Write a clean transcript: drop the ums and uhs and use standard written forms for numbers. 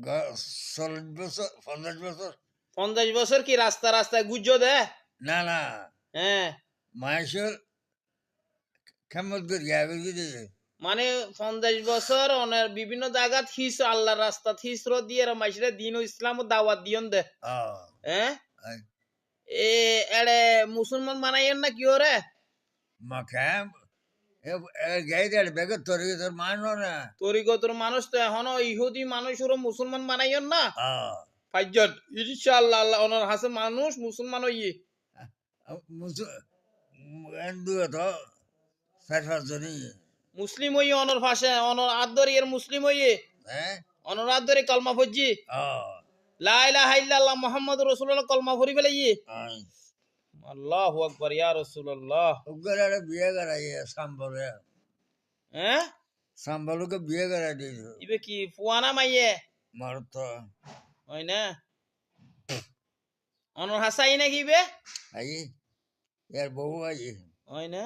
40 বছর 50 বছর 50 বছর কি রাস্তায় গুজ্জ দে? না না হ্যাঁ, মানুষের খেমত করি আগে দিতে মানে 50 বছর অনের বিভিন্ন জায়গাত হিস আল্লাহর রাস্তা হিসর দিয়ে মাইসরে দিন ও ইসলাম দাওয়াত দিয়ন দে। হ্যাঁ, এ এড়ে মুসলমান বানাইয়েন না কি ওরে? মাখাম গাইদার বেগে তরি তোর মানো না তরিকতর মানুষ তো এখনো ইহুদি মানুষ ওরা মুসলমান বানাইয়েন না। পাঁচজন ইনশাআল্লাহ আল্লাহ ওনার হাসে মানুষ মুসলমান হইয়ে হিন্দু তো 4-5 জনই মুসলিম হইয়ে অনর ভাষা অনর আদরি এর মুসলিম হইয়ে হ্যাঁ অনর আদরি কলমা ফজি লা ইলাহা ইল্লাল্লাহ মুহাম্মাদুর রাসূলুল্লাহ কলমা ফরি ফেলাইয়ে আল্লাহু আকবার ইয়া রাসূলুল্লাহ। উগরে বিয়ে করাইয়ে সাম্বলে হ্যাঁ, সাম্বলকে বিয়ে করাই দিয়েছে ইবে কি ফুয়ানা মাইয়ে মারত হয় না? অনর হাসাই নাকি ইবে আই এর বউ আই হয় না?